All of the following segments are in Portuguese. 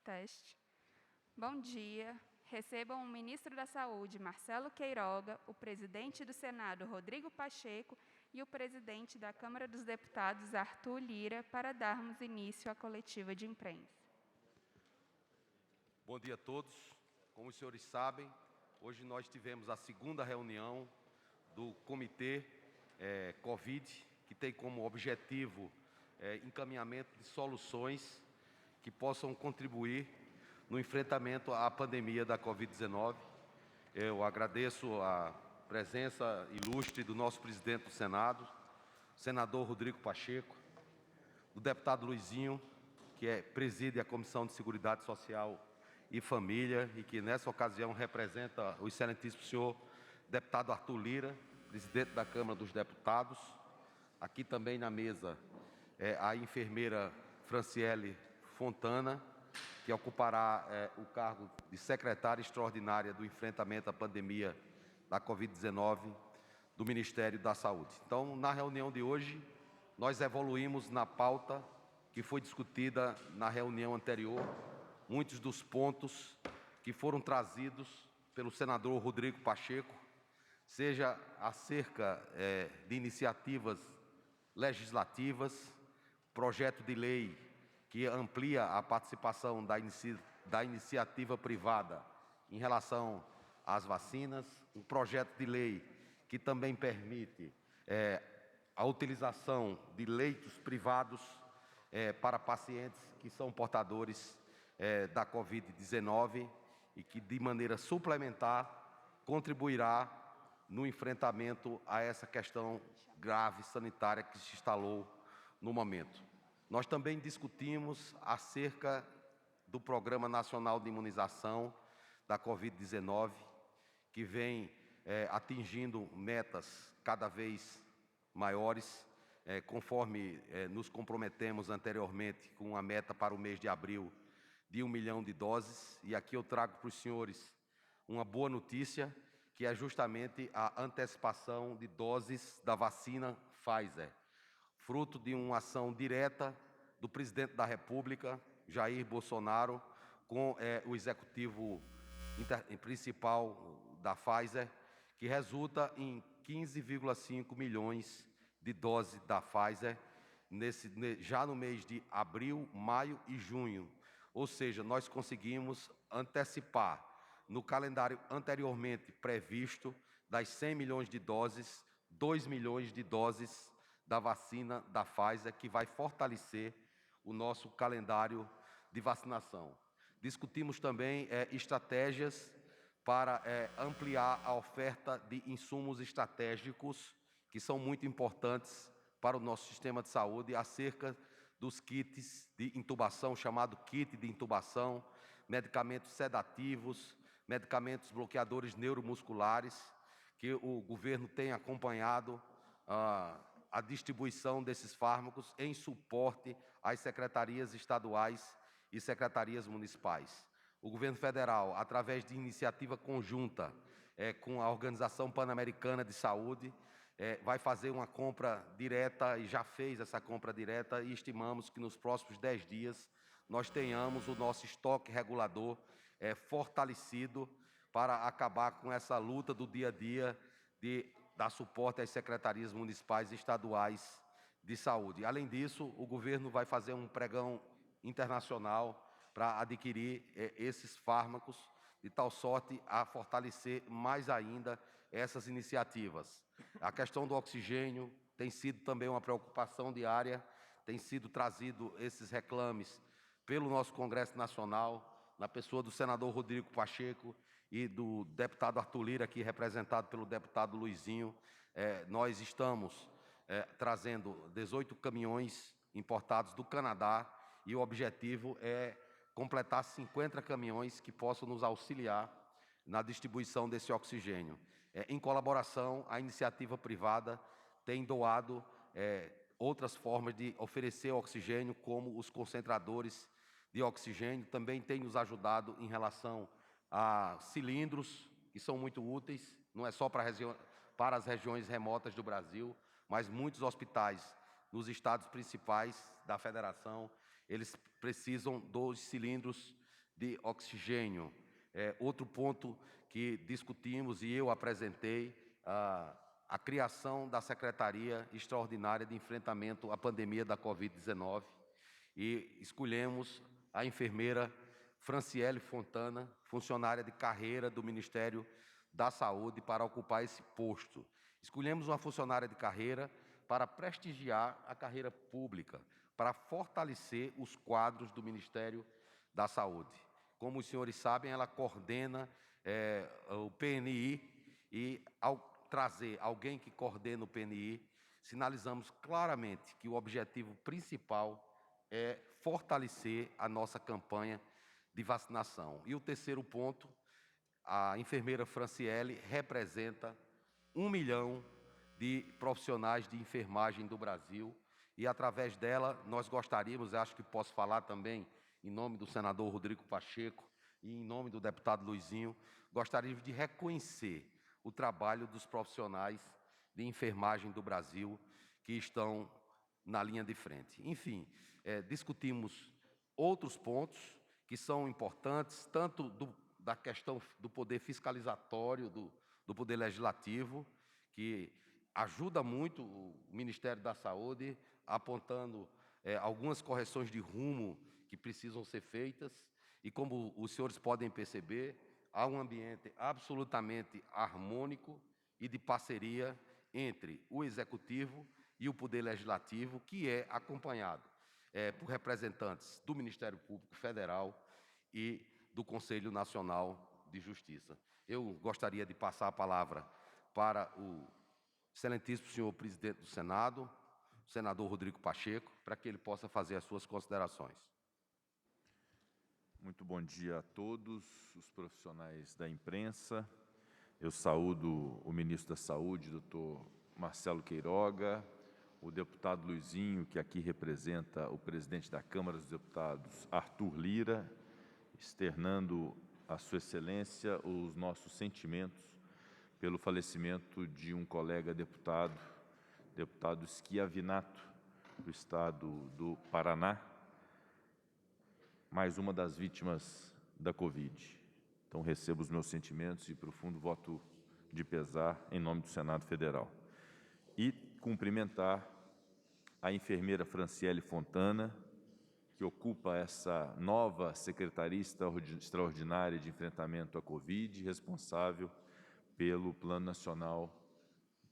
Teste. Bom dia. Recebam o ministro da Saúde, Marcelo Queiroga, o presidente do Senado, Rodrigo Pacheco, e o presidente da Câmara dos Deputados, Arthur Lira, para darmos início à coletiva de imprensa. Bom dia a todos. Como os senhores sabem, hoje nós tivemos a segunda reunião do Comitê Covid, que tem como objetivo encaminhamento de soluções que possam contribuir no enfrentamento à pandemia da Covid-19. Eu agradeço a presença ilustre do nosso presidente do Senado, senador Rodrigo Pacheco, do deputado Luizinho, que preside a Comissão de Seguridade Social e Família e que nessa ocasião representa o excelentíssimo senhor deputado Arthur Lira, presidente da Câmara dos Deputados. Aqui também na mesa a enfermeira Franciele Fontana, que ocupará o cargo de secretária extraordinária do enfrentamento à pandemia da Covid-19 do Ministério da Saúde. Então, na reunião de hoje, nós evoluímos na pauta que foi discutida na reunião anterior, muitos dos pontos que foram trazidos pelo senador Rodrigo Pacheco, seja acerca de iniciativas legislativas, projeto de lei que amplia a participação da iniciativa privada em relação às vacinas, um projeto de lei que também permite a utilização de leitos privados para pacientes que são portadores da Covid-19 e que, de maneira suplementar, contribuirá no enfrentamento a essa questão grave sanitária que se instalou no momento. Nós também discutimos acerca do Programa Nacional de Imunização da Covid-19, que vem atingindo metas cada vez maiores, conforme nos comprometemos anteriormente com a meta para o mês de abril de 1 milhão de doses. E aqui eu trago para os senhores uma boa notícia, que é justamente a antecipação de doses da vacina Pfizer, fruto de uma ação direta do presidente da República, Jair Bolsonaro, com o executivo principal da Pfizer, que resulta em 15,5 milhões de doses da Pfizer já no mês de abril, maio e junho. Ou seja, nós conseguimos antecipar no calendário anteriormente previsto das 100 milhões de doses, 2 milhões de doses da vacina da Pfizer, que vai fortalecer o nosso calendário de vacinação. Discutimos também estratégias para ampliar a oferta de insumos estratégicos, que são muito importantes para o nosso sistema de saúde, acerca dos kits de intubação, chamado kit de intubação, medicamentos sedativos, medicamentos bloqueadores neuromusculares, que o governo tem acompanhado a distribuição desses fármacos em suporte às secretarias estaduais e secretarias municipais. O governo federal, através de iniciativa conjunta com a Organização Pan-Americana de Saúde, vai fazer uma compra direta e já fez essa compra direta, e estimamos que nos próximos 10 dias nós tenhamos o nosso estoque regulador fortalecido para acabar com essa luta do dia a dia de dar suporte às secretarias municipais e estaduais de saúde. Além disso, o governo vai fazer um pregão internacional para adquirir esses fármacos, de tal sorte a fortalecer mais ainda essas iniciativas. A questão do oxigênio tem sido também uma preocupação diária, tem sido trazido esses reclames pelo nosso Congresso Nacional, na pessoa do senador Rodrigo Pacheco e do deputado Arthur Lira, aqui representado pelo deputado Luizinho. Nós estamos trazendo 18 caminhões importados do Canadá e o objetivo é completar 50 caminhões que possam nos auxiliar na distribuição desse oxigênio. Em colaboração, a iniciativa privada tem doado outras formas de oferecer oxigênio, como os concentradores de oxigênio, também tem nos ajudado em relação a cilindros, que são muito úteis, não é só para as regiões remotas do Brasil, mas muitos hospitais nos estados principais da federação, eles precisam dos cilindros de oxigênio. Outro ponto que discutimos e eu apresentei, a criação da Secretaria Extraordinária de Enfrentamento à Pandemia da Covid-19 e escolhemos a enfermeira Franciele Fontana, funcionária de carreira do Ministério da Saúde, para ocupar esse posto. Escolhemos uma funcionária de carreira para prestigiar a carreira pública, para fortalecer os quadros do Ministério da Saúde. Como os senhores sabem, ela coordena o PNI e, ao trazer alguém que coordena o PNI, sinalizamos claramente que o objetivo principal é fortalecer a nossa campanha de vacinação. E o terceiro ponto, a enfermeira Franciele representa 1 milhão de profissionais de enfermagem do Brasil e, através dela, nós gostaríamos, acho que posso falar também em nome do senador Rodrigo Pacheco e em nome do deputado Luizinho, gostaríamos de reconhecer o trabalho dos profissionais de enfermagem do Brasil que estão na linha de frente. Enfim, discutimos outros pontos que são importantes, tanto da questão do poder fiscalizatório, do poder legislativo, que ajuda muito o Ministério da Saúde, apontando algumas correções de rumo que precisam ser feitas, e como os senhores podem perceber, há um ambiente absolutamente harmônico e de parceria entre o Executivo e o Poder Legislativo, que é acompanhado por representantes do Ministério Público Federal e do Conselho Nacional de Justiça. Eu gostaria de passar a palavra para o excelentíssimo senhor presidente do Senado, o senador Rodrigo Pacheco, para que ele possa fazer as suas considerações. Muito bom dia a todos os profissionais da imprensa. Eu saúdo o ministro da Saúde, doutor Marcelo Queiroga, o deputado Luizinho, que aqui representa o presidente da Câmara dos Deputados, Arthur Lira, externando a sua excelência os nossos sentimentos pelo falecimento de um colega deputado, deputado Schiavinato, do estado do Paraná, mais uma das vítimas da Covid. Então, recebo os meus sentimentos e profundo voto de pesar em nome do Senado Federal. E cumprimentar a enfermeira Franciele Fontana, que ocupa essa nova Secretaria Extraordinária de Enfrentamento à Covid, responsável pelo Plano Nacional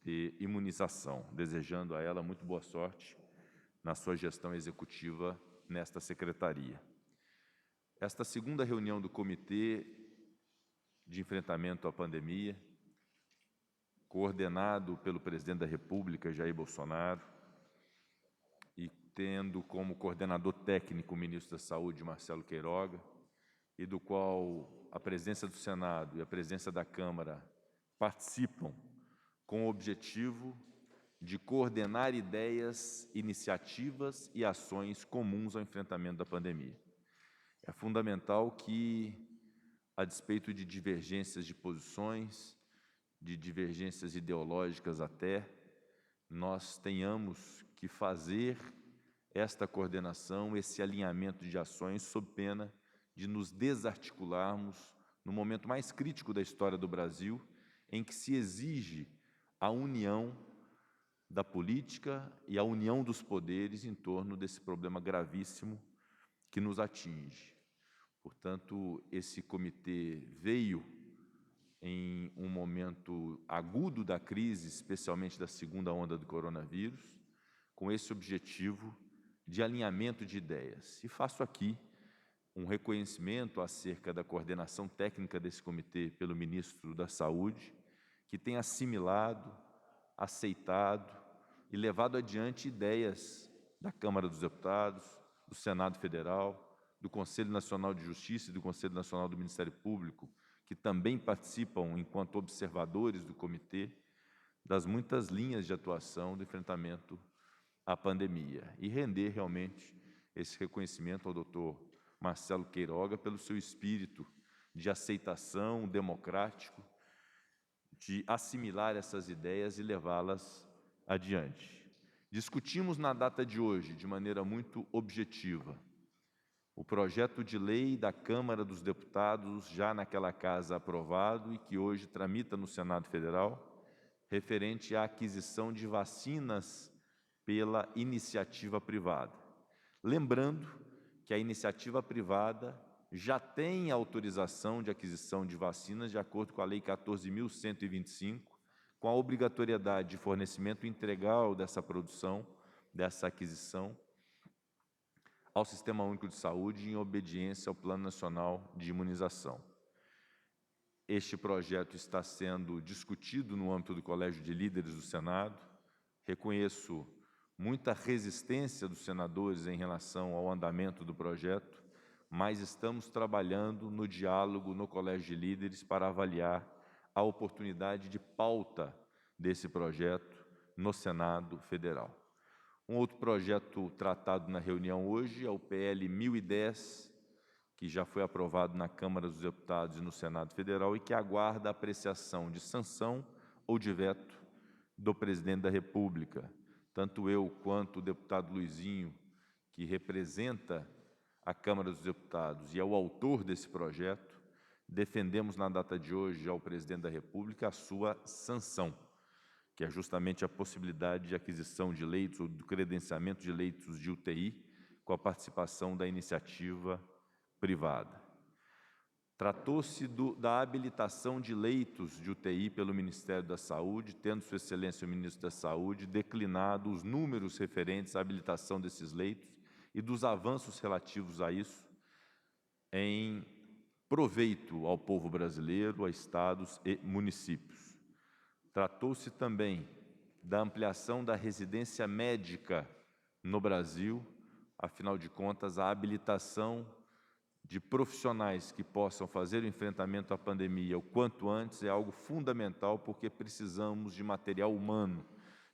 de Imunização, desejando a ela muito boa sorte na sua gestão executiva nesta secretaria. Esta segunda reunião do Comitê de Enfrentamento à Pandemia, coordenado pelo presidente da República, Jair Bolsonaro, e tendo como coordenador técnico o ministro da Saúde, Marcelo Queiroga, e do qual a presidência do Senado e a presidência da Câmara participam com o objetivo de coordenar ideias, iniciativas e ações comuns ao enfrentamento da pandemia. É fundamental que, a despeito de divergências de posições, de divergências ideológicas até, nós tenhamos que fazer esta coordenação, esse alinhamento de ações, sob pena de nos desarticularmos no momento mais crítico da história do Brasil, em que se exige a união da política e a união dos poderes em torno desse problema gravíssimo que nos atinge. Portanto, esse comitê veio em um momento agudo da crise, especialmente da segunda onda do coronavírus, com esse objetivo de alinhamento de ideias. E faço aqui um reconhecimento acerca da coordenação técnica desse comitê pelo ministro da Saúde, que tem assimilado, aceitado e levado adiante ideias da Câmara dos Deputados, do Senado Federal, do Conselho Nacional de Justiça e do Conselho Nacional do Ministério Público, que também participam enquanto observadores do comitê, das muitas linhas de atuação do enfrentamento à pandemia. E render realmente esse reconhecimento ao doutor Marcelo Queiroga pelo seu espírito de aceitação democrático, de assimilar essas ideias e levá-las adiante. Discutimos na data de hoje, de maneira muito objetiva, o projeto de lei da Câmara dos Deputados, já naquela casa aprovado e que hoje tramita no Senado Federal, referente à aquisição de vacinas pela iniciativa privada. Lembrando que a iniciativa privada já tem autorização de aquisição de vacinas de acordo com a Lei 14.125, com a obrigatoriedade de fornecimento integral dessa produção, dessa aquisição, ao Sistema Único de Saúde em obediência ao Plano Nacional de Imunização. Este projeto está sendo discutido no âmbito do Colégio de Líderes do Senado. Reconheço muita resistência dos senadores em relação ao andamento do projeto, mas estamos trabalhando no diálogo no Colégio de Líderes para avaliar a oportunidade de pauta desse projeto no Senado Federal. Um outro projeto tratado na reunião hoje é o PL 1010, que já foi aprovado na Câmara dos Deputados e no Senado Federal e que aguarda a apreciação de sanção ou de veto do Presidente da República. Tanto eu quanto o deputado Luizinho, que representa a Câmara dos Deputados e é o autor desse projeto, defendemos na data de hoje ao Presidente da República a sua sanção, que é justamente a possibilidade de aquisição de leitos ou do credenciamento de leitos de UTI com a participação da iniciativa privada. Tratou-se da habilitação de leitos de UTI pelo Ministério da Saúde, tendo Sua Excelência o Ministro da Saúde declinado os números referentes à habilitação desses leitos e dos avanços relativos a isso em proveito ao povo brasileiro, a estados e municípios. Tratou-se também da ampliação da residência médica no Brasil, afinal de contas, a habilitação de profissionais que possam fazer o enfrentamento à pandemia o quanto antes é algo fundamental, porque precisamos de material humano,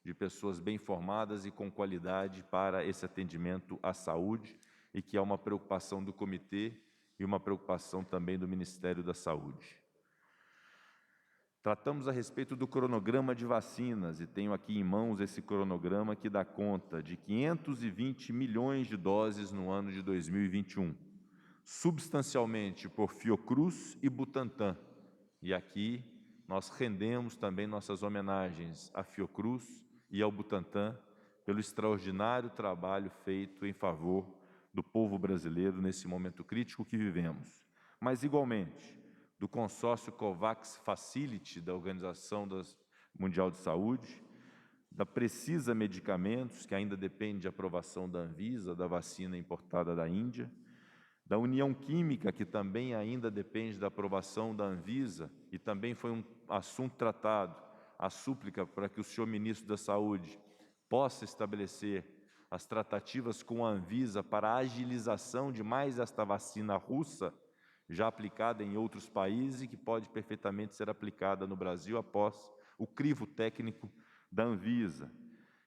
de pessoas bem formadas e com qualidade para esse atendimento à saúde, e que é uma preocupação do comitê e uma preocupação também do Ministério da Saúde. Tratamos a respeito do cronograma de vacinas, e tenho aqui em mãos esse cronograma que dá conta de 520 milhões de doses no ano de 2021, substancialmente por Fiocruz e Butantan. E aqui nós rendemos também nossas homenagens à Fiocruz e ao Butantan pelo extraordinário trabalho feito em favor do povo brasileiro nesse momento crítico que vivemos. Mas, igualmente, do consórcio COVAX Facility da Organização Mundial de Saúde, da Precisa Medicamentos, que ainda depende de aprovação da Anvisa, da vacina importada da Índia, da União Química, que também ainda depende da aprovação da Anvisa, e também foi um assunto tratado, a súplica para que o senhor Ministro da Saúde possa estabelecer as tratativas com a Anvisa para a agilização de mais esta vacina russa, já aplicada em outros países e que pode perfeitamente ser aplicada no Brasil após o crivo técnico da Anvisa.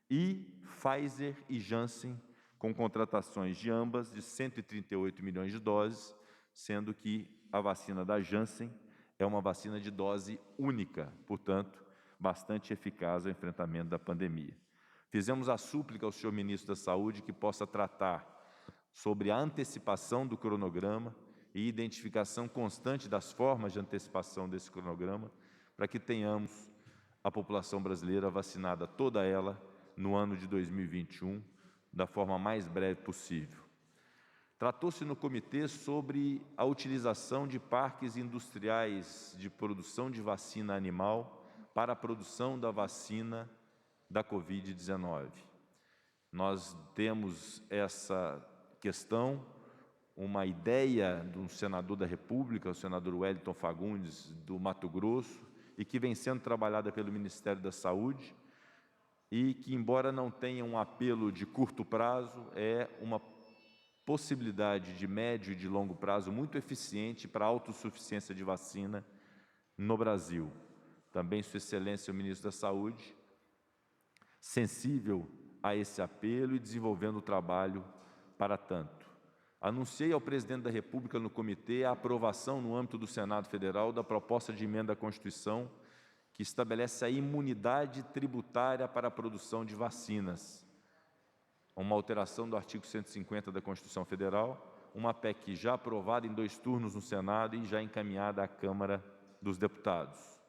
E Pfizer e Janssen, com contratações de ambas de 138 milhões de doses, sendo que a vacina da Janssen é uma vacina de dose única, portanto, bastante eficaz ao enfrentamento da pandemia. Fizemos a súplica ao senhor Ministro da Saúde que possa tratar sobre a antecipação do cronograma e identificação constante das formas de antecipação desse cronograma, para que tenhamos a população brasileira vacinada, toda ela, no ano de 2021, da forma mais breve possível. Tratou-se no comitê sobre a utilização de parques industriais de produção de vacina animal para a produção da vacina da Covid-19. Nós temos essa questão, uma ideia de um senador da República, o senador Wellington Fagundes, do Mato Grosso, e que vem sendo trabalhada pelo Ministério da Saúde, e que, embora não tenha um apelo de curto prazo, é uma possibilidade de médio e de longo prazo muito eficiente para a autossuficiência de vacina no Brasil. Também Sua Excelência, o Ministro da Saúde, sensível a esse apelo e desenvolvendo o trabalho para tanto. Anunciei ao Presidente da República no comitê a aprovação no âmbito do Senado Federal da proposta de emenda à Constituição que estabelece a imunidade tributária para a produção de vacinas, uma alteração do artigo 150 da Constituição Federal, uma PEC já aprovada em 2 turnos no Senado e já encaminhada à Câmara dos Deputados.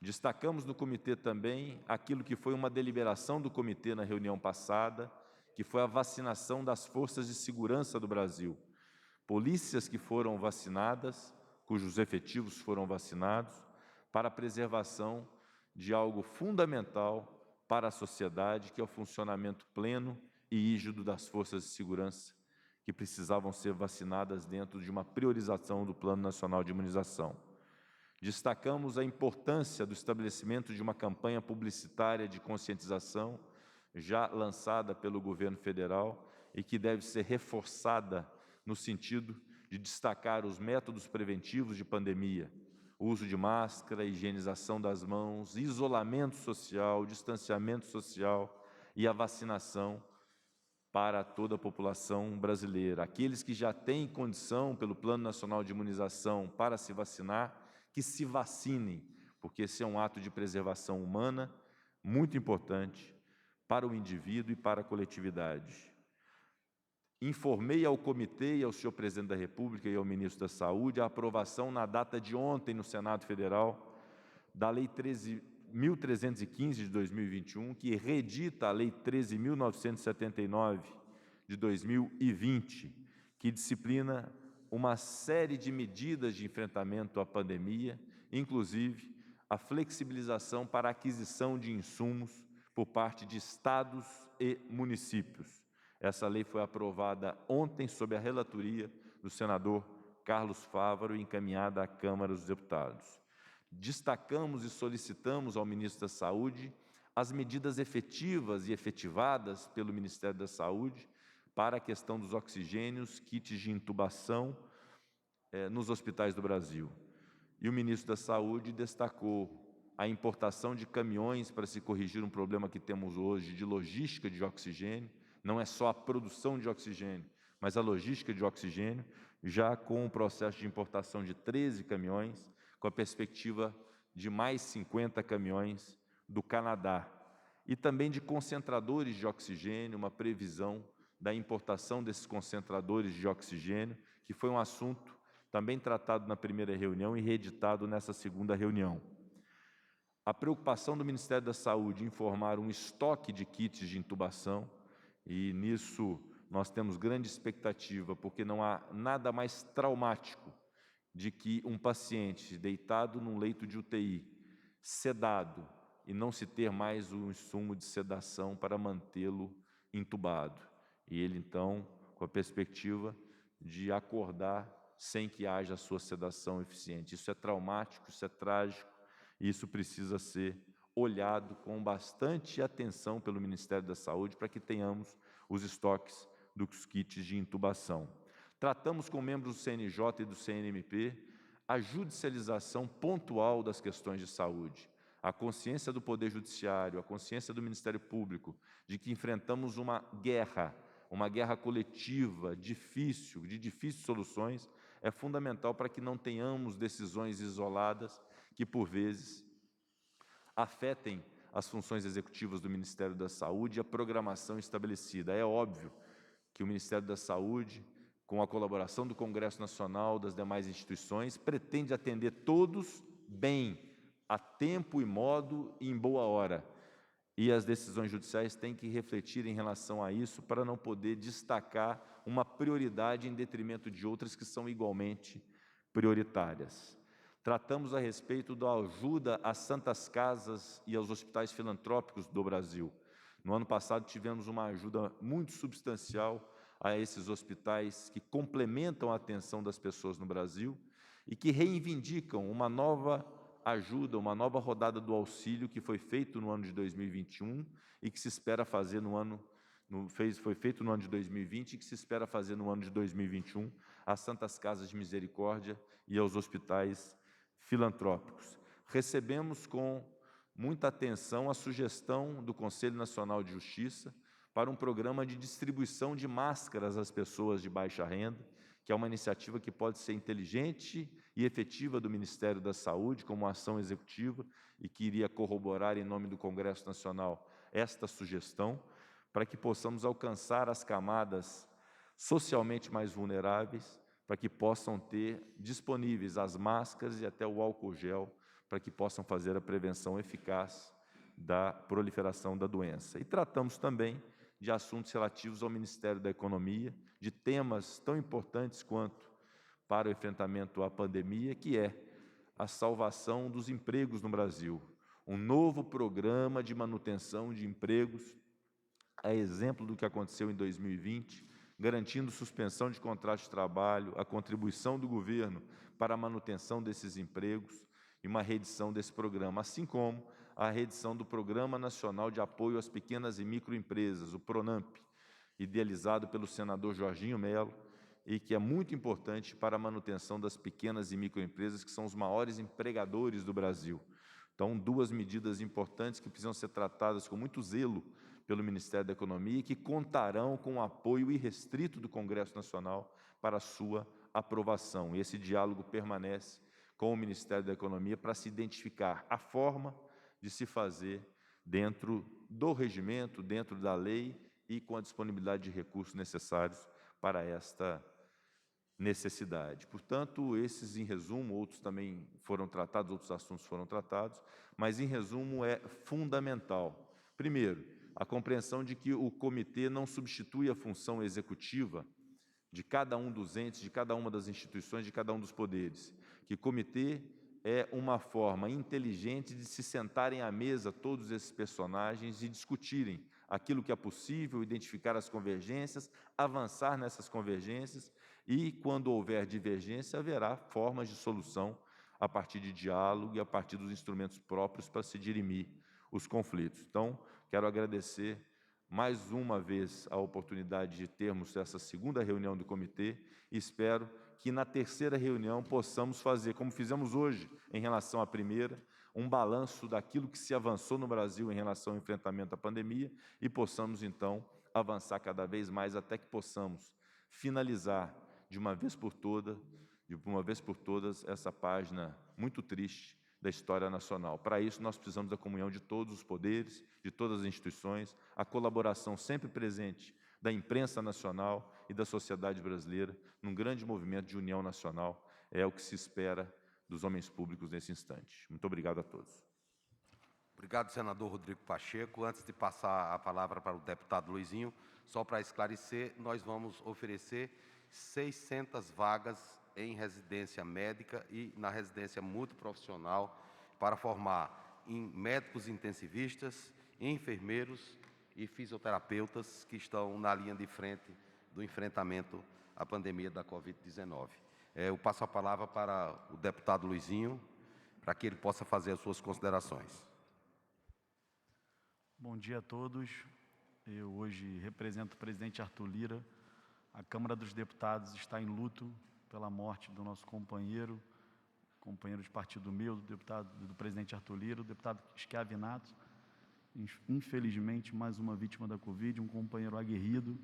Destacamos no comitê também aquilo que foi uma deliberação do comitê na reunião passada, que foi a vacinação das forças de segurança do Brasil. Polícias que foram vacinadas, cujos efetivos foram vacinados, para a preservação de algo fundamental para a sociedade, que é o funcionamento pleno e rígido das forças de segurança, que precisavam ser vacinadas dentro de uma priorização do Plano Nacional de Imunização. Destacamos a importância do estabelecimento de uma campanha publicitária de conscientização, já lançada pelo governo federal e que deve ser reforçada no sentido de destacar os métodos preventivos de pandemia, o uso de máscara, higienização das mãos, isolamento social, distanciamento social e a vacinação para toda a população brasileira. Aqueles que já têm condição, pelo Plano Nacional de Imunização, para se vacinar, que se vacinem, porque esse é um ato de preservação humana muito importante para o indivíduo e para a coletividade. Informei ao comitê e ao senhor presidente da República e ao ministro da Saúde a aprovação na data de ontem no Senado Federal da Lei 13.315 de 2021, que reedita a Lei 13.979 de 2020, que disciplina uma série de medidas de enfrentamento à pandemia, inclusive a flexibilização para a aquisição de insumos por parte de estados e municípios. Essa lei foi aprovada ontem sob a relatoria do senador Carlos Fávaro e encaminhada à Câmara dos Deputados. Destacamos e solicitamos ao ministro da Saúde as medidas efetivas e efetivadas pelo Ministério da Saúde para a questão dos oxigênios, kits de intubação nos hospitais do Brasil. E o ministro da Saúde destacou a importação de caminhões para se corrigir um problema que temos hoje de logística de oxigênio. Não é só a produção de oxigênio, mas a logística de oxigênio, já com o processo de importação de 13 caminhões, com a perspectiva de mais 50 caminhões do Canadá. E também de concentradores de oxigênio, uma previsão da importação desses concentradores de oxigênio, que foi um assunto também tratado na primeira reunião e reeditado nessa segunda reunião. A preocupação do Ministério da Saúde em informar um estoque de kits de intubação, e nisso nós temos grande expectativa, porque não há nada mais traumático de que um paciente deitado num leito de UTI, sedado, e não se ter mais o insumo de sedação para mantê-lo intubado. E ele, então, com a perspectiva de acordar sem que haja a sua sedação eficiente. Isso é traumático, isso é trágico, e isso precisa ser olhado com bastante atenção pelo Ministério da Saúde para que tenhamos os estoques dos kits de intubação. Tratamos com membros do CNJ e do CNMP a judicialização pontual das questões de saúde, a consciência do Poder Judiciário, a consciência do Ministério Público de que enfrentamos uma guerra coletiva, difícil, de difíceis soluções, é fundamental para que não tenhamos decisões isoladas que, por vezes, afetem as funções executivas do Ministério da Saúde e a programação estabelecida. É óbvio que o Ministério da Saúde, com a colaboração do Congresso Nacional, das demais instituições, pretende atender todos bem, a tempo e modo e em boa hora. E as decisões judiciais têm que refletir em relação a isso para não poder destacar uma prioridade em detrimento de outras que são igualmente prioritárias. Tratamos a respeito da ajuda às santas casas e aos hospitais filantrópicos do Brasil. No ano passado tivemos uma ajuda muito substancial a esses hospitais que complementam a atenção das pessoas no Brasil e que reivindicam uma nova ajuda, uma nova rodada do auxílio que foi feito no ano de 2021 e que se espera fazer foi feito no ano de 2020 e que se espera fazer no ano de 2021 às Santas Casas de Misericórdia e aos hospitais filantrópicos. Recebemos com muita atenção a sugestão do Conselho Nacional de Justiça para um programa de distribuição de máscaras às pessoas de baixa renda, que é uma iniciativa que pode ser inteligente e efetiva do Ministério da Saúde como ação executiva e que iria corroborar em nome do Congresso Nacional esta sugestão, para que possamos alcançar as camadas socialmente mais vulneráveis, para que possam ter disponíveis as máscaras e até o álcool gel, para que possam fazer a prevenção eficaz da proliferação da doença. E tratamos também de assuntos relativos ao Ministério da Economia, de temas tão importantes quanto para o enfrentamento à pandemia, que é a salvação dos empregos no Brasil. Um novo programa de manutenção de empregos, a exemplo do que aconteceu em 2020, garantindo suspensão de contratos de trabalho, a contribuição do governo para a manutenção desses empregos e uma reedição desse programa, assim como a reedição do Programa Nacional de Apoio às Pequenas e Microempresas, o PRONAMP, idealizado pelo senador Jorginho Melo, e que é muito importante para a manutenção das pequenas e microempresas, que são os maiores empregadores do Brasil. Então, duas medidas importantes que precisam ser tratadas com muito zelo pelo Ministério da Economia e que contarão com o apoio irrestrito do Congresso Nacional para a sua aprovação. E esse diálogo permanece com o Ministério da Economia para se identificar a forma de se fazer dentro do regimento, dentro da lei e com a disponibilidade de recursos necessários para esta necessidade. Portanto, esses, em resumo, outros também foram tratados, outros assuntos foram tratados, mas, em resumo, é fundamental. Primeiro, a compreensão de que o comitê não substitui a função executiva de cada um dos entes, de cada uma das instituições, de cada um dos poderes. Que o comitê é uma forma inteligente de se sentarem à mesa todos esses personagens e discutirem aquilo que é possível, identificar as convergências, avançar nessas convergências e, quando houver divergência, haverá formas de solução a partir de diálogo e a partir dos instrumentos próprios para se dirimir os conflitos. Então, quero agradecer mais uma vez a oportunidade de termos essa segunda reunião do comitê e espero que na terceira reunião possamos fazer, como fizemos hoje em relação à primeira, um balanço daquilo que se avançou no Brasil em relação ao enfrentamento à pandemia e possamos, então, avançar cada vez mais até que possamos finalizar de uma vez por todas, essa página muito triste da história nacional. Para isso, nós precisamos da comunhão de todos os poderes, de todas as instituições, a colaboração sempre presente da imprensa nacional e da sociedade brasileira, num grande movimento de união nacional, é o que se espera dos homens públicos nesse instante. Muito obrigado a todos. Obrigado, senador Rodrigo Pacheco. Antes de passar a palavra para o deputado Luizinho, só para esclarecer, nós vamos oferecer 600 vagas em residência médica e na residência multiprofissional para formar em médicos intensivistas, enfermeiros e fisioterapeutas que estão na linha de frente do enfrentamento à pandemia da Covid-19. Eu passo a palavra para o deputado Luizinho, para que ele possa fazer as suas considerações. Bom dia a todos. Eu hoje represento o presidente Arthur Lira. A Câmara dos Deputados está em luto pela morte do nosso companheiro de partido meu, do presidente Arthur Lira, o deputado Schiavinato. Infelizmente, mais uma vítima da Covid, um companheiro aguerrido,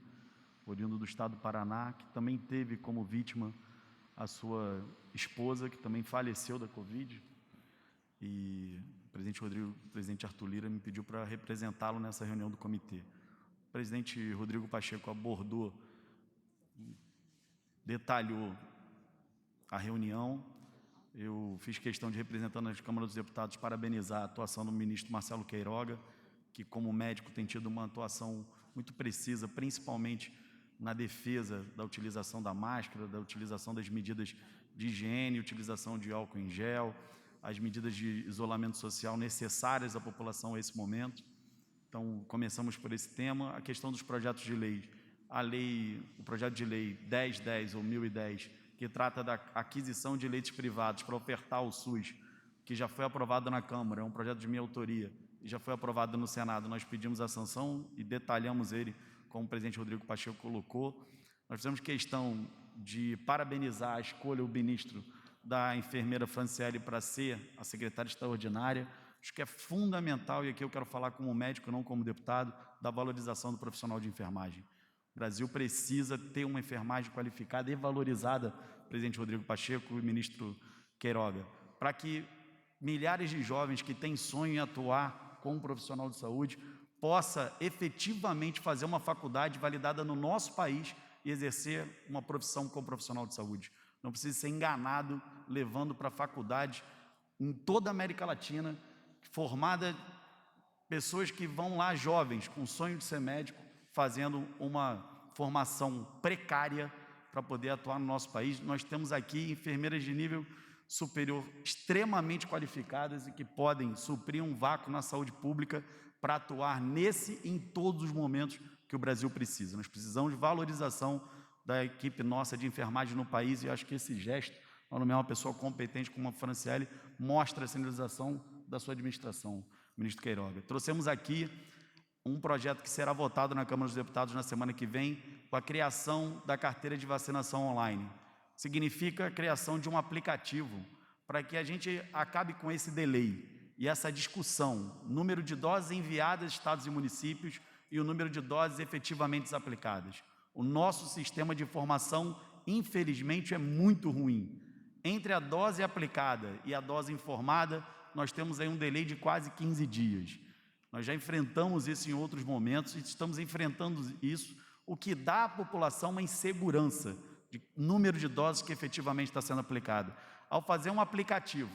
oriundo do estado do Paraná, que também teve como vítima a sua esposa, que também faleceu da Covid. E o presidente Arthur Lira me pediu para representá-lo nessa reunião do comitê. O presidente Rodrigo Pacheco abordou, detalhou a reunião. Eu fiz questão de, representando a Câmara dos Deputados, parabenizar a atuação do ministro Marcelo Queiroga, que, como médico, tem tido uma atuação muito precisa, principalmente na defesa da utilização da máscara, da utilização das medidas de higiene, utilização de álcool em gel, as medidas de isolamento social necessárias à população a esse momento. Então, começamos por esse tema. A questão dos projetos de lei. O projeto de lei 1010 ou 1010, que trata da aquisição de leitos privados para ofertar o SUS, que já foi aprovado na Câmara, é um projeto de minha autoria, e já foi aprovado no Senado. Nós pedimos a sanção e detalhamos ele, como o presidente Rodrigo Pacheco colocou. Nós fizemos questão de parabenizar a escolha, o ministro, da enfermeira Franciele para ser a secretária extraordinária. Acho que é fundamental, e aqui eu quero falar como médico, não como deputado, da valorização do profissional de enfermagem. O Brasil precisa ter uma enfermagem qualificada e valorizada, presidente Rodrigo Pacheco e ministro Queiroga, para que milhares de jovens que têm sonho em atuar como profissional de saúde possa efetivamente fazer uma faculdade validada no nosso país e exercer uma profissão como profissional de saúde. Não precisa ser enganado, levando para a faculdade em toda a América Latina, formada pessoas que vão lá jovens, com o sonho de ser médico, fazendo uma formação precária para poder atuar no nosso país. Nós temos aqui enfermeiras de nível superior extremamente qualificadas e que podem suprir um vácuo na saúde pública para atuar nesse e em todos os momentos que o Brasil precisa. Nós precisamos de valorização da equipe nossa de enfermagem no país, e eu acho que esse gesto, ao nomear uma pessoa competente como a Franciele, mostra a sinalização da sua administração, ministro Queiroga. Trouxemos aqui um projeto que será votado na Câmara dos Deputados na semana que vem, com a criação da carteira de vacinação online. Significa a criação de um aplicativo para que a gente acabe com esse delay e essa discussão, número de doses enviadas a estados e municípios e o número de doses efetivamente aplicadas. O nosso sistema de informação, infelizmente, é muito ruim. Entre a dose aplicada e a dose informada, nós temos aí um delay de quase 15 dias. Nós já enfrentamos isso em outros momentos e estamos enfrentando isso, o que dá à população uma insegurança de número de doses que efetivamente está sendo aplicado. Ao fazer um aplicativo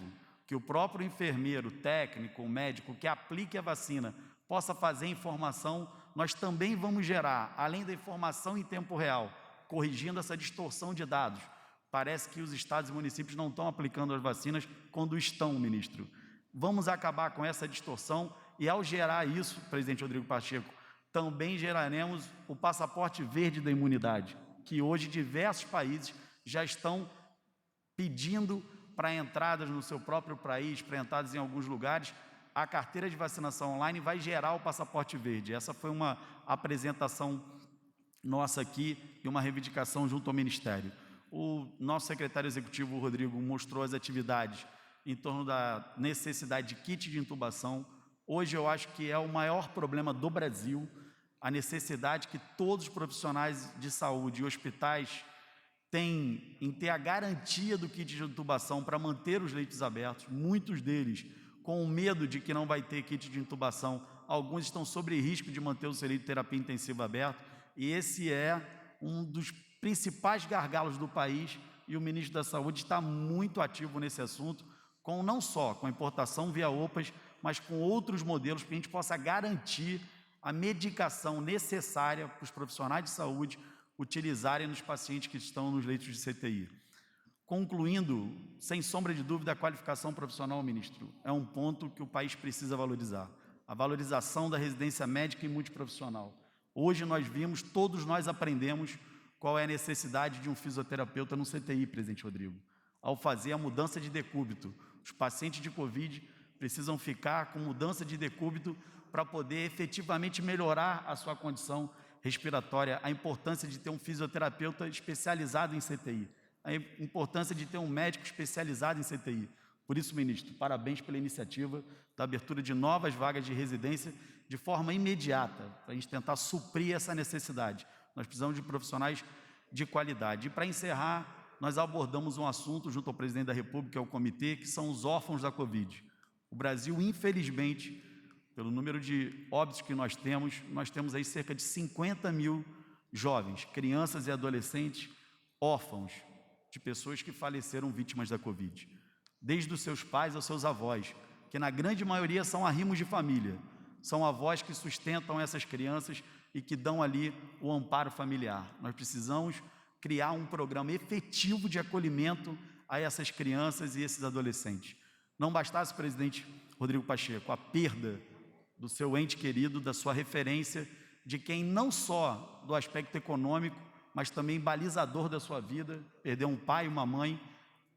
que o próprio enfermeiro, técnico, o médico que aplique a vacina possa fazer informação, nós também vamos gerar, além da informação em tempo real, corrigindo essa distorção de dados. Parece que os estados e municípios não estão aplicando as vacinas quando estão, ministro. Vamos acabar com essa distorção e, ao gerar isso, presidente Rodrigo Pacheco, também geraremos o passaporte verde da imunidade, que hoje diversos países já estão pedindo para entradas no seu próprio país, para entradas em alguns lugares. A carteira de vacinação online vai gerar o passaporte verde. Essa foi uma apresentação nossa aqui e uma reivindicação junto ao Ministério. O nosso secretário executivo, Rodrigo, mostrou as atividades em torno da necessidade de kit de intubação. Hoje eu acho que é o maior problema do Brasil, a necessidade que todos os profissionais de saúde e hospitais têm em ter a garantia do kit de intubação para manter os leitos abertos. Muitos deles com o medo de que não vai ter kit de intubação, alguns estão sob risco de manter o seu leito de terapia intensiva aberto, e esse é um dos principais gargalos do país, e o ministro da Saúde está muito ativo nesse assunto, não só com a importação via OPAS, mas com outros modelos, para que a gente possa garantir a medicação necessária para os profissionais de saúde utilizarem nos pacientes que estão nos leitos de CTI. Concluindo, sem sombra de dúvida, a qualificação profissional, ministro, é um ponto que o país precisa valorizar. A valorização da residência médica e multiprofissional. Hoje nós vimos, todos nós aprendemos qual é a necessidade de um fisioterapeuta no CTI, presidente Rodrigo. Ao fazer a mudança de decúbito, os pacientes de Covid precisam ficar com mudança de decúbito para poder efetivamente melhorar a sua condição respiratória, a importância de ter um fisioterapeuta especializado em CTI, a importância de ter um médico especializado em CTI. Por isso, ministro, parabéns pela iniciativa da abertura de novas vagas de residência de forma imediata, para a gente tentar suprir essa necessidade. Nós precisamos de profissionais de qualidade. E, para encerrar, nós abordamos um assunto junto ao presidente da República, que é o comitê, que são os órfãos da Covid. O Brasil, infelizmente, pelo número de óbitos que nós temos aí cerca de 50 mil jovens, crianças e adolescentes órfãos de pessoas que faleceram vítimas da Covid, desde os seus pais aos seus avós, que na grande maioria são arrimos de família, são avós que sustentam essas crianças e que dão ali o amparo familiar. Nós precisamos criar um programa efetivo de acolhimento a essas crianças e esses adolescentes. Não bastasse, presidente Rodrigo Pacheco, a perda do seu ente querido, da sua referência, de quem não só do aspecto econômico, mas também balizador da sua vida, perder um pai e uma mãe,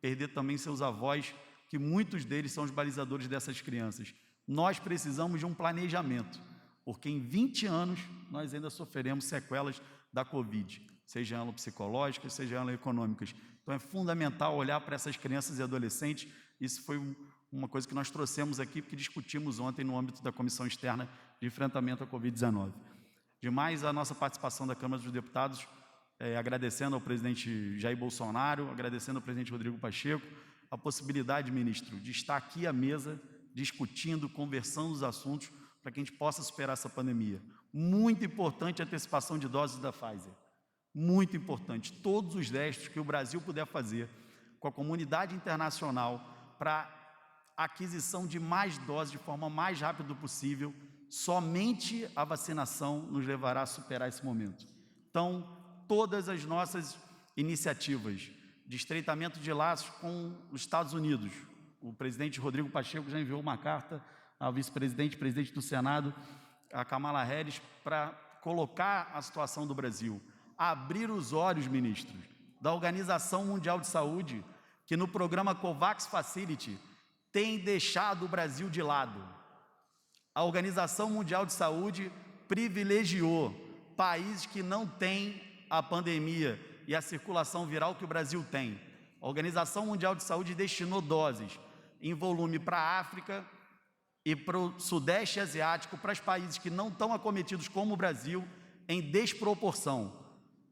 perder também seus avós, que muitos deles são os balizadores dessas crianças. Nós precisamos de um planejamento, porque em 20 anos nós ainda sofreremos sequelas da Covid, seja elas psicológicas, seja elas econômicas. Então é fundamental olhar para essas crianças e adolescentes. Isso foi uma coisa que nós trouxemos aqui, porque discutimos ontem no âmbito da Comissão Externa de Enfrentamento à Covid-19. Demais, a nossa participação da Câmara dos Deputados, agradecendo ao presidente Jair Bolsonaro, agradecendo ao presidente Rodrigo Pacheco, a possibilidade, ministro, de estar aqui à mesa, discutindo, conversando os assuntos, para que a gente possa superar essa pandemia. Muito importante a antecipação de doses da Pfizer. muito importante, todos os gestos que o Brasil puder fazer com a comunidade internacional para aquisição de mais doses de forma mais rápida possível, somente a vacinação nos levará a superar esse momento. Então, todas as nossas iniciativas de estreitamento de laços com os Estados Unidos, o presidente Rodrigo Pacheco já enviou uma carta ao vice-presidente, presidente do Senado, a Kamala Harris, para colocar a situação do Brasil, abrir os olhos, ministros, da Organização Mundial de Saúde, que no programa COVAX Facility tem deixado o Brasil de lado. A Organização Mundial de Saúde privilegiou países que não têm a pandemia e a circulação viral que o Brasil tem. A Organização Mundial de Saúde destinou doses em volume para a África e para o Sudeste Asiático, para os países que não estão acometidos como o Brasil, em desproporção.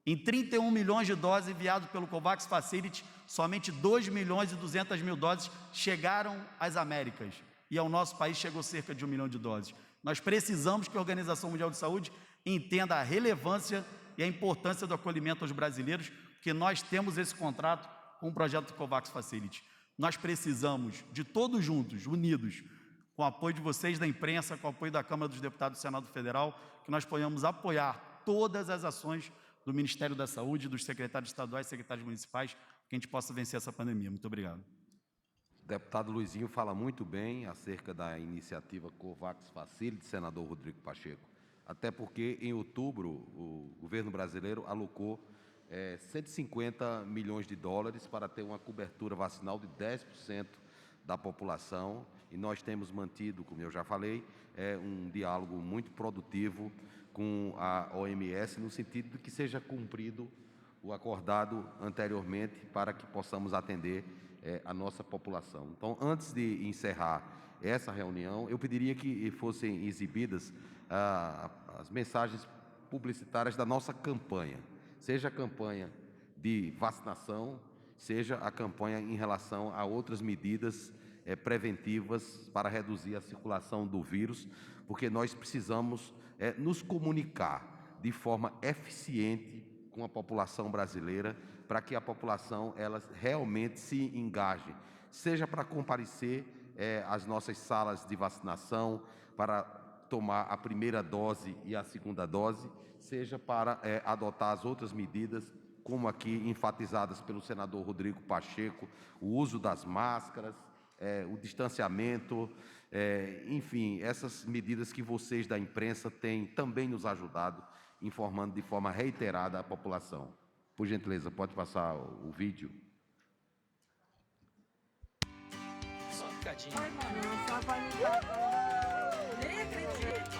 Em 31 milhões de doses enviadas pelo COVAX Facility, somente 2 milhões e 200 mil doses chegaram às Américas. E ao nosso país chegou cerca de 1 milhão de doses. Nós precisamos que a Organização Mundial de Saúde entenda a relevância e a importância do acolhimento aos brasileiros, porque nós temos esse contrato com o projeto do COVAX Facility. Nós precisamos de todos juntos, unidos, com o apoio de vocês da imprensa, com o apoio da Câmara dos Deputados do Senado Federal, que nós possamos apoiar todas as ações do Ministério da Saúde, dos secretários estaduais e secretários municipais, que a gente possa vencer essa pandemia. Muito obrigado. O deputado Luizinho fala muito bem acerca da iniciativa COVAX Facility, senador Rodrigo Pacheco, até porque em outubro o governo brasileiro alocou 150 milhões de dólares para ter uma cobertura vacinal de 10% da população, e nós temos mantido, como eu já falei, um diálogo muito produtivo com a OMS, no sentido de que seja cumprido o acordado anteriormente para que possamos atender a nossa população. Então, antes de encerrar essa reunião, eu pediria que fossem exibidas as mensagens publicitárias da nossa campanha, seja a campanha de vacinação, seja a campanha em relação a outras medidas preventivas para reduzir a circulação do vírus, porque nós precisamos nos comunicar de forma eficiente com a população brasileira, para que a população ela realmente se engaje, seja para comparecer às nossas salas de vacinação, para tomar a primeira dose e a segunda dose, seja para adotar as outras medidas, como aqui enfatizadas pelo senador Rodrigo Pacheco, o uso das máscaras, o distanciamento, enfim, essas medidas que vocês da imprensa têm também nos ajudado, informando de forma reiterada a população. Por gentileza, pode passar o vídeo. Só um bocadinho. Nem acredito.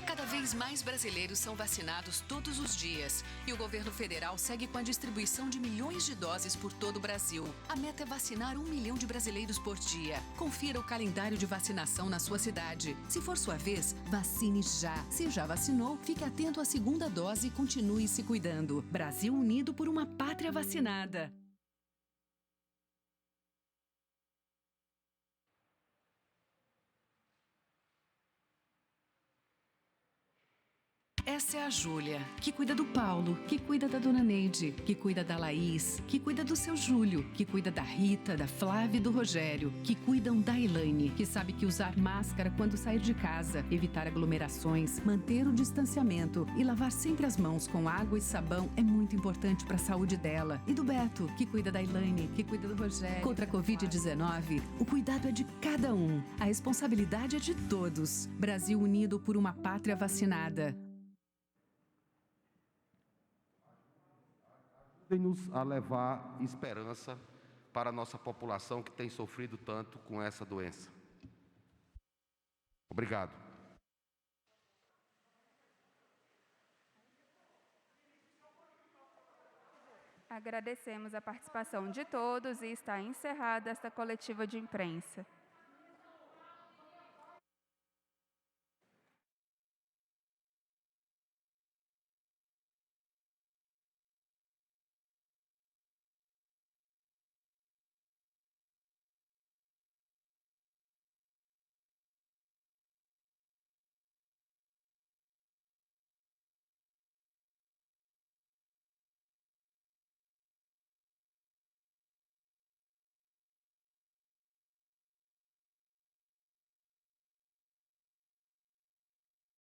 Cada vez mais brasileiros são vacinados todos os dias e o governo federal segue com a distribuição de milhões de doses por todo o Brasil. A meta é vacinar 1 milhão de brasileiros por dia. Confira o calendário de vacinação na sua cidade. Se for sua vez, vacine já. Se já vacinou, fique atento à segunda dose e continue se cuidando. Brasil unido por uma pátria vacinada. Essa é a Júlia, que cuida do Paulo, que cuida da dona Neide, que cuida da Laís, que cuida do seu Júlio, que cuida da Rita, da Flávia e do Rogério, que cuidam da Elaine, que sabe que usar máscara quando sair de casa, evitar aglomerações, manter o distanciamento e lavar sempre as mãos com água e sabão é muito importante para a saúde dela. E do Beto, que cuida da Elaine, que cuida do Rogério. Contra a Covid-19, o cuidado é de cada um, a responsabilidade é de todos. Brasil unido por uma pátria vacinada. Ajudem-nos a levar esperança para a nossa população que tem sofrido tanto com essa doença. Obrigado. Agradecemos a participação de todos e está encerrada esta coletiva de imprensa.